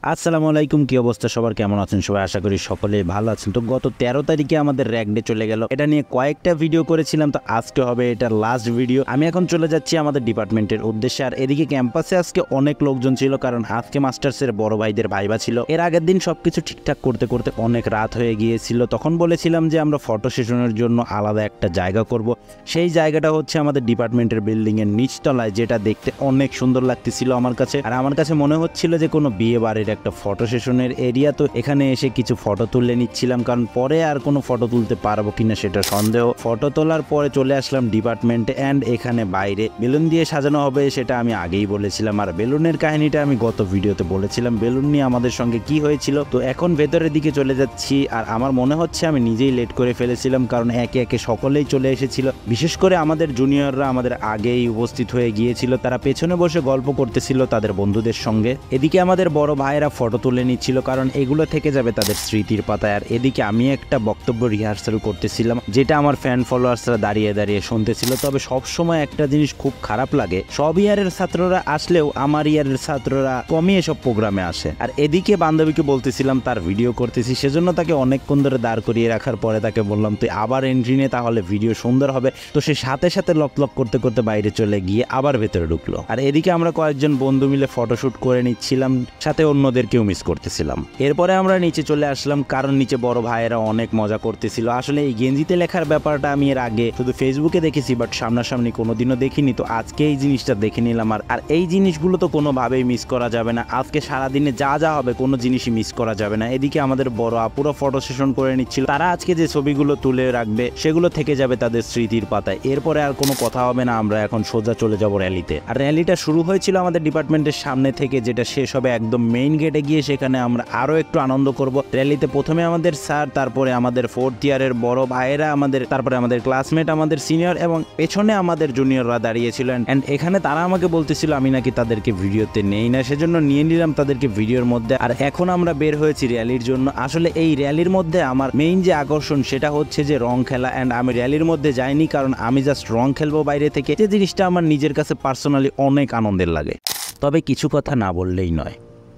আসসালামু আলাইকুম, কি অবস্থা সবার, কেমন আছেন সবাই? আশা করি সকলে ভালো আছেন। তো গত 13 তারিখে আমাদের র্যাক ডে চলে গেল। এটা নিয়ে কয়েকটা ভিডিও করেছিলাম, তো আজকে হবে এটা লাস্ট ভিডিও। আমি এখন চলে যাচ্ছি আমাদের ডিপার্টমেন্টের উদ্দেশ্যে। আর এদিকে ক্যাম্পাসে আজকে অনেক লোকজন ছিল, কারণ আজকে মাস্টার্সের বড় ভাইদের ভাইবা ছিল। এর আগের দিন সবকিছু ঠিকঠাক করতে করতে অনেক রাত হয়ে গিয়েছিল। তখন বলেছিলাম যে আমরা ফটো সেশনের জন্য আলাদা একটা জায়গা করব। সেই জায়গাটা হচ্ছে আমাদের ডিপার্টমেন্টের বিল্ডিং এর নিচতলায়, যেটা দেখতে অনেক সুন্দর লাগতেছিল আমার কাছে। আর আমার কাছে মনে হচ্ছিল যে কোনো বিয়ে বাড়ির একটা ফটো সেশনের এরিয়া। তো এখানে এসে কিছু ফটো তুলে নিচ্ছিলাম, কারণ পরে আর কোনো ফটো তুলতে পারবো কিনা সেটা সন্দেহ। ফটো তোলার পরে চলে আসলাম ডিপার্টমেন্টে। অ্যান্ড এখানে বাইরে বেলুন দিয়ে সাজানো হবে, সেটা আমি আগেই বলেছিলাম। আর বেলুনের কাহিনীটা আমি গত ভিডিওতে বলেছিলাম, বেলুন নিয়ে আমাদের সঙ্গে কি হয়েছিল। তো এখন ভেতরের দিকে চলে যাচ্ছি। আর আমার মনে হচ্ছে আমি নিজেই লেট করে ফেলেছিলাম, কারণ একে একে সকলেই চলে এসেছিল। বিশেষ করে আমাদের জুনিয়ররা আমাদের আগেই উপস্থিত হয়ে গিয়েছিল। তারা পেছনে বসে গল্প করতেছিল তাদের বন্ধুদের সঙ্গে। এদিকে আমাদের বড় ভাইয়েরা ফটো তুলে নিচ্ছিল, কারণ এগুলো থেকে যাবে তাদের স্মৃতির পাতায়। আর এদিকে আমি একটা বক্তব্য রিহার্সাল করতেছিলাম, যেটা আমার ফ্যান ফলোয়ার্সরা দাঁড়িয়ে দাঁড়িয়ে শুনতেছিল। তবে সব সময় একটা জিনিস খুব খারাপ লাগে, সব ইয়ারের ছাত্ররা আসলেও আমার ইয়ারের ছাত্ররা কমই এসব প্রোগ্রামে আসে। আর এদিকে বান্ধবীকে বলতেছিলাম তার ভিডিও করতেছি, সেজন্য তাকে অনেকক্ষণ ধরে দাঁড় করিয়ে রাখার পরে তাকে বললাম তুই আবার এন্ট্রি নে, তাহলে ভিডিও সুন্দর হবে। তো সে সাথে সাথে লক লক করতে করতে বাইরে চলে গিয়ে আবার ভেতরে ঢুকলো। আর এদিকে আমরা কয়েকজন বন্ধু মিলে ফটোশুট করে নিচ্ছিলাম, সাথে অন্যদেরকেও মিস করতেছিলাম। এরপরে আমরা নিচে চলে আসলাম, কারণ নিচে বড় ভাইয়েরা অনেক মজা করতেছিল। আসলে এই গেঞ্জিতে লেখার ব্যাপারটা আমি এর আগে শুধু ফেসবুকে দেখেছি, বাট সামনাসামনি কোনোদিনও দেখিনি। তো আজকে এই জিনিসটা দেখে নিলাম। আর এই জিনিসগুলো তো কোনোভাবেই মিস করা যাবে না। আজকে সারাদিনে যা যা হবে কোনো জিনিসই মিস করা যাবে না। এদিকে আমাদের বড় আপুরা ফটো সেশন করে নিচ্ছিল। তারা আজকে যে ছবিগুলো তুলে রাখবে সেগুলো থেকে যাবে তাদের স্মৃতির পাতায়। এরপরে আর কোনো কথা হবে না, আমরা এখন সোজা চলে যাব র্যালিতে। আর র্যালিটা শুরু হয়েছিল আমাদের ডিপার্টমেন্টের সামনে থেকে, যেটা শেষ হবে একদম মেইন গেটে গিয়ে। সেখানে আমরা আরো একটু আনন্দ করব। র্যালিতে প্রথমে আমাদের স্যার, তারপরে আমাদের 4th ইয়ারের বড় ভাইয়েরা, তারপরে আমাদের ক্লাসমেট, আমাদের সিনিয়র, এবং পেছনে আমাদের জুনিয়ররা দাঁড়িয়েছিলেন। এন্ড এখানে তারা আমাকে বলতেছিল আমি নাকি তাদেরকে ভিডিওতে নেই না, সেজন্য নিয়ে নিলাম তাদেরকে ভিডিওর মধ্যে। আর এখন আমরা বের হয়েছি র্যালির জন্য। আসলে এই র্যালির মধ্যে আমার মেইন যে আকর্ষণ সেটা হচ্ছে যে রং খেলা। এন্ড আমি র্যালির মধ্যে যাইনি, কারণ আমি জাস্ট রং খেলবো বাইরে থেকে, যে জিনিসটা আমার নিজের কাছে পার্সোনালি অনেক আনন্দের লাগে। তবে কিছু কথা না বললেই নয়,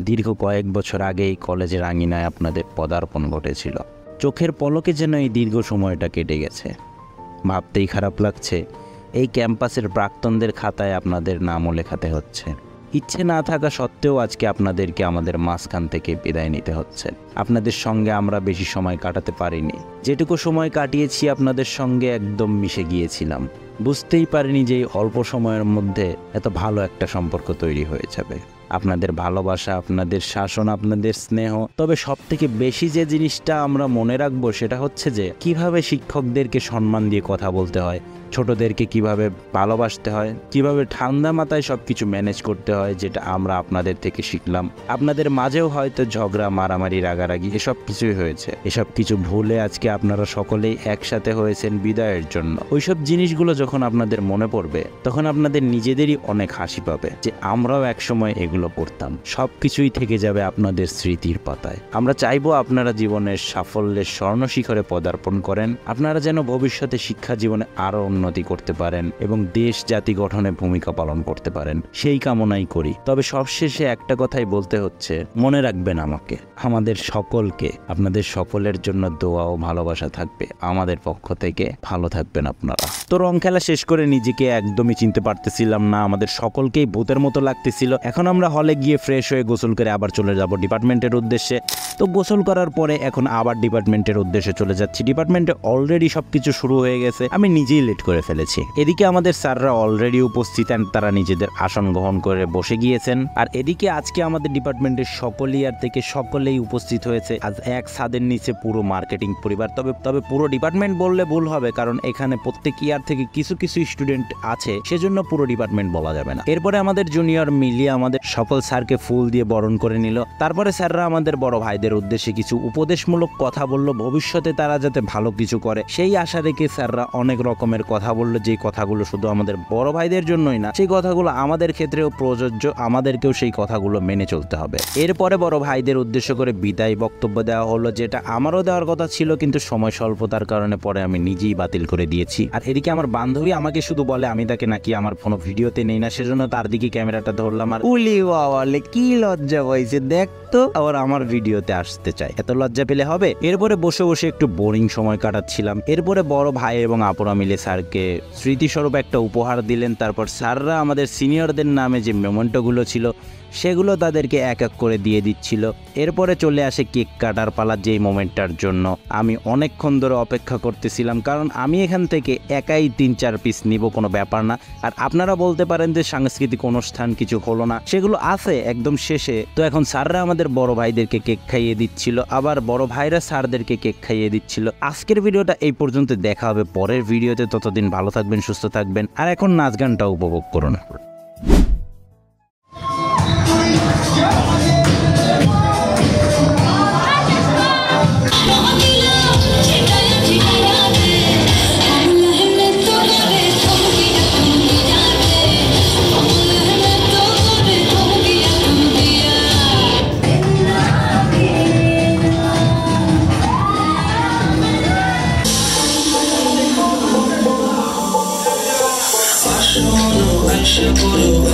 দীর্ঘ কয়েক বছর আগে এই কলেজের আঙিনায় আপনাদের পদার্পণ ঘটেছিল। চোখের পলকে যেন এই দীর্ঘ সময়টা কেটে গেছে। ভাবতেই খারাপ লাগছে, এই ক্যাম্পাসের প্রাক্তনদের খাতায় আপনাদের নামও লেখাতে হচ্ছে। ইচ্ছে না থাকা সত্ত্বেও আজকে আপনাদেরকে আমাদের মাঝখান থেকে বিদায় নিতে হচ্ছে। আপনাদের সঙ্গে আমরা বেশি সময় কাটাতে পারিনি। যেটুকু সময় কাটিয়েছি আপনাদের সঙ্গে একদম মিশে গিয়েছিলাম। বুঝতেই পারিনি যে এই অল্প সময়ের মধ্যে এত ভালো একটা সম্পর্ক তৈরি হয়ে যাবে। আপনাদের ভালোবাসা, আপনাদের শাসন, আপনাদের স্নেহ। তবে সব থেকে বেশি যে জিনিসটা আমরা মনে রাখবো সেটা হচ্ছে যে কিভাবে শিক্ষকদেরকে সম্মান দিয়ে কথা বলতে হয়, ছোটদেরকে কিভাবে ভালোবাসতে হয়, কিভাবে ঠান্ডা মাথায় সবকিছু ম্যানেজ করতে হয়, যেটা আমরা আপনাদের থেকে শিখলাম। আপনাদের মাঝেও হয়তো ঝগড়া, মারামারি, রাগারাগি এসব কিছুই হয়েছে। এসব কিছু ভুলে আজকে আপনারা সকলেই একসাথে হয়েছেন বিদায়ের জন্য। ওইসব জিনিসগুলো যখন আপনাদের মনে পড়বে, তখন আপনাদের নিজেদেরই অনেক হাসি পাবে যে আমরাও একসময় এগুলো করতাম। সবকিছুই থেকে যাবে আপনাদের স্মৃতির পাতায়। আমরা চাইবো আপনারা জীবনের সাফল্যের স্বর্ণ শিখরে পদার্পণ করেন। আপনারা যেন ভবিষ্যতে শিক্ষা জীবনে আরো উন্নতি করতে পারেন এবং দেশ জাতি গঠনে ভূমিকা পালন করতে পারেন, সেই কামনাই করি। তবে সবশেষে একটা কথাই বলতে হচ্ছে, মনে রাখবেন আমাকে, আমাদের সকলকে, আপনাদের সকলের জন্য দোয়া ও ভালোবাসা থাকবে আমাদের পক্ষ থেকে। ভালো থাকবেন আপনারা। তো রং খেলা শেষ করে নিজেকে একদমই চিনতে পারতেছিলাম না, আমাদের সকলকেই ভূতের মতো লাগতেছিল। এখন আমরা হলে গিয়ে ফ্রেশ হয়ে গোসল করে আবার চলে যাব ডিপার্টমেন্টের উদ্দেশ্যে। তো গোসল করার পরে এখন আবার ডিপার্টমেন্টের উদ্দেশ্যে চলে যাচ্ছি। ডিপার্টমেন্টে অলরেডি সবকিছু শুরু হয়ে গেছে, আমি নিজেই লেট করে ফেলেছি। এদিকে আমাদের স্যাররা অলরেডি উপস্থিত, তারা নিজেদের আসন গ্রহণ করে বসে গিয়েছেন। আর এদিকে আজকে আমাদের ডিপার্টমেন্টের সকল ইয়ার থেকে সকলেই উপস্থিত হয়েছে আজ এক ছাদের নিচে পুরো মার্কেটিং পরিবার। তবে পুরো ডিপার্টমেন্ট বললে ভুল হবে, কারণ এখানে প্রত্যেক ইয়ার থেকে কিছু কিছু স্টুডেন্ট আছে, সেজন্য পুরো ডিপার্টমেন্ট বলা যাবে না। এরপরে আমাদের জুনিয়র মিলিয়ে আমাদের সকল স্যারকে ফুল দিয়ে বরণ করে নিল। তারপরে স্যাররা আমাদের বড় ভাইদের উদ্দেশ্যে কিছু উপদেশমূলক কথা বলল, ভবিষ্যতে তারা যাতে ভালো কিছু করে সেই আশা রেখে স্যাররা অনেক রকমের কথা বলল, যে কথাগুলো শুধু আমাদের বড় ভাইদের জন্যই না, সেই কথাগুলো আমাদের ক্ষেত্রেও প্রযোজ্য। আমাদেরকেও সেই কথাগুলো মেনে চলতে হবে। এরপরে বড় ভাইদের উদ্দেশ্য করে বিদায় বক্তব্য দেওয়া হলো, যেটা আমারও দেওয়ার কথা ছিল, কিন্তু সময় স্বল্পতার কারণে পরে আমি নিজেই বাতিল করে দিয়েছি। আর এদিকে আমার বান্ধবী আমাকে শুধু বলে আমি তাকে নাকি আমার কোনো ভিডিওতে নেই না, সেজন্য তার দিকে ক্যামেরাটা ধরলাম। আর উলি বাবালে কি লজ্জা পাইছে দেখতো, আবার আমার ভিডিওতে আসতে চায়, এত লজ্জা পেলে হবে? এরপরে বসে বসে একটু বোরিং সময় কাটাচ্ছিলাম। এরপরে বড় ভাই এবং আপুরা মিলে স্যারকে স্মৃতিস্বরূপ একটা উপহার দিলেন। তারপর স্যাররা আমাদের সিনিয়রদের নামে যে মেমেন্টোগুলো ছিল সেগুলো তাদেরকে এক এক করে দিয়ে দিচ্ছিল। এরপরে চলে আসে কেক কাটার পালা, যেই মোমেন্টটার জন্য আমি অনেকক্ষণ ধরে অপেক্ষা করতেছিলাম, কারণ আমি এখান থেকে একাই 3-4 পিস নিব, কোনো ব্যাপার না। আর আপনারা বলতে পারেন যে সাংস্কৃতিক অনুষ্ঠান কিছু হলো না, সেগুলো আছে একদম শেষে। তো এখন স্যাররা আমাদের বড় ভাইদেরকে কেক খাইয়ে দিচ্ছিল, আবার বড় ভাইরা স্যারদেরকে কেক খাইয়ে দিচ্ছিল। আজকের ভিডিওটা এই পর্যন্ত, দেখা হবে পরের ভিডিওতে। ততদিন ভালো থাকবেন, সুস্থ থাকবেন, আর এখন নাচ গানটা উপভোগ করুন।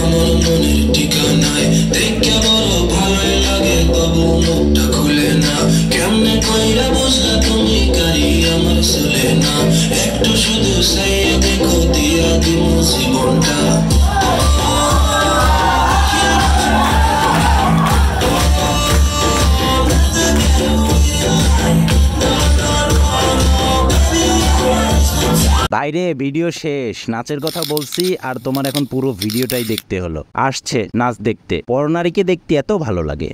আমার মনের ঠিকানায় দেখে বড় ভালোই লাগে, তবু মুখটা খুলে না। কেমনে কইরা বুঝলা তুমি গাড়ি আমার চলে না, একটু শুধু চাইয়া দেখো দিয়া দিব জীবনটা। বাইরে ভিডিও শেষ, নাচের কথা বলছি আর তোমার এখন পুরো ভিডিওটাই দেখতে হলো। আসছে নাচ দেখতে, পরনারীকে দেখতে এত ভালো লাগে।